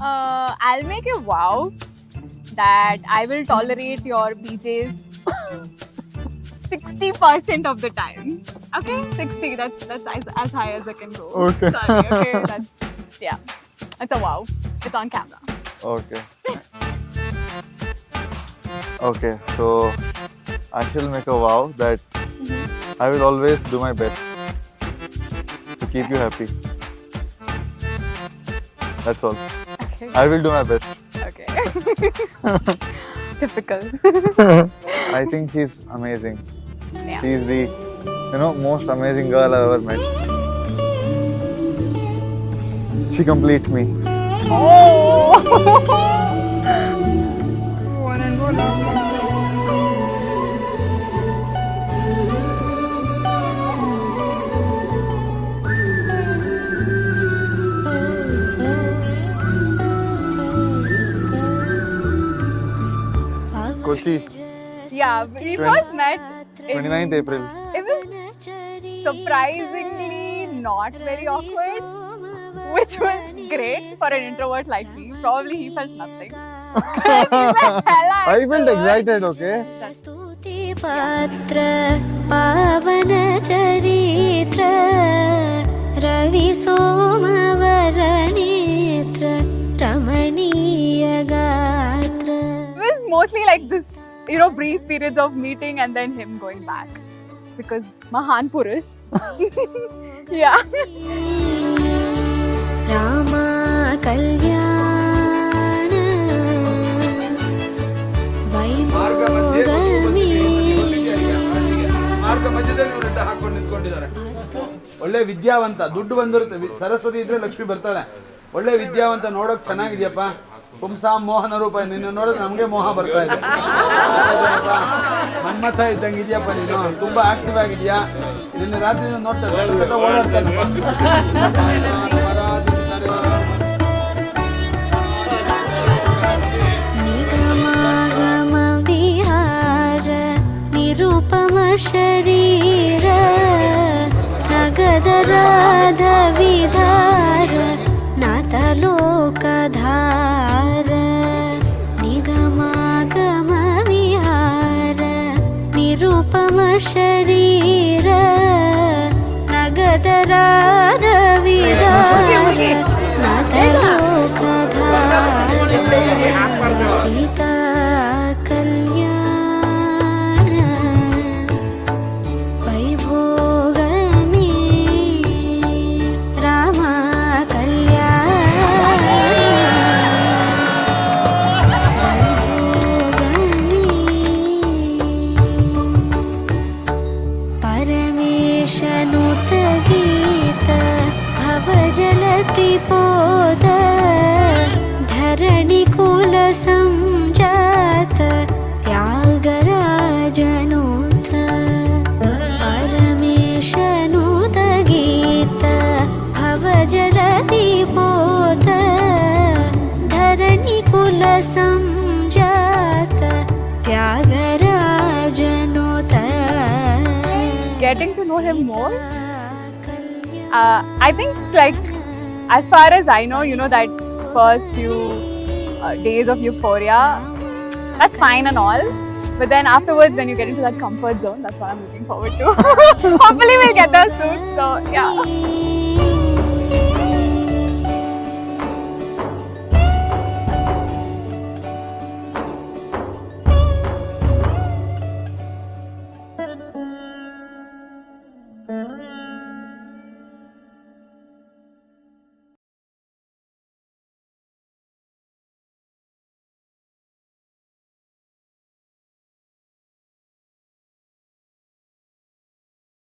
I'll make a vow that I will tolerate your PJs 60% of the time. Okay, 60. That's as high as I can go. Okay. Sorry. Okay, that's a vow. It's on camera. Okay. Okay, so I shall make a vow that I will always do my best to keep you happy. That's all. Okay. I will do my best. Okay. Typical. I think she's amazing. Yeah. She's the, most amazing girl I've ever met. She completes me. Oh. Kochi, Yeah, we first met in 29th April. It was surprisingly not very awkward, which was great for an introvert like me. Probably he felt nothing. I felt excited, okay? स्तुति पात्र पावन चरित्र रवि सोमवर नेत्र रमणीय गात्र. It was mostly like this, brief periods of meeting and then him going back. Because Mahan Purush. Yeah. Rama कल्याण वैभोगमे ಮಾರ್ಗ ಮಧ್ಯದಲ್ಲಿ ಇವರೆಲ್ಲ ಹಾಕೊಂಡು ನಿಂತ್ಕೊಂಡಿದ್ದಾರೆ. ಒಳ್ಳೆ ವಿದ್ಯಾವಂತ, ದುಡ್ಡು ಬಂದಿರುತ್ತೆ. ಸರಸ್ವತಿ ಇದ್ರೆ ಲಕ್ಷ್ಮಿ ಬರ್ತಾಳೆ. ಒಳ್ಳೆ ವಿದ್ಯಾವಂತ, ನೋಡೋಕ್ ಚೆನ್ನಾಗಿದ್ಯಪ್ಪ. ಪುಂಸಾಂ ಮೋಹನ ರೂಪ, ನಿನ್ನ ನೋಡಿದ್ರೆ ನಮಗೆ ಮೋಹ ಬರ್ತಾ ಇದೆ. ಮನ್ಮಥ ಇದ್ದಂಗೆ ಇದೆಯಪ್ಪ ನೀನು, ತುಂಬಾ ಆಕ್ಟಿವ್ ಆಗಿದ್ಯಾ. ನಿನ್ನ ರಾತ್ರಿ ನೋಡ್ತಾ ಓಡಾಡ್ತಾನೆ. निगमागम विहार निरुपम शरीर नगदराध विधार नाथलोकधार. निगमागम विहार निरुपम शरीर नगदराध विधार नाथलोकधार. सीता कल्याण वैभोगमे रामा कल्याण वैभोगमे परमेशनुत गीत भवजलति पोद धरणि कुल संजात त्यागराजनुत. परमेशनुत गीत भवजलति पोत धरणि कुल संजात त्यागराजनुत. Getting to know him more, I think as far as I know, that first few days of euphoria, that's fine and all. But then afterwards, when you get into that comfort zone, that's what I'm looking forward to. Hopefully we'll get there soon. So yeah.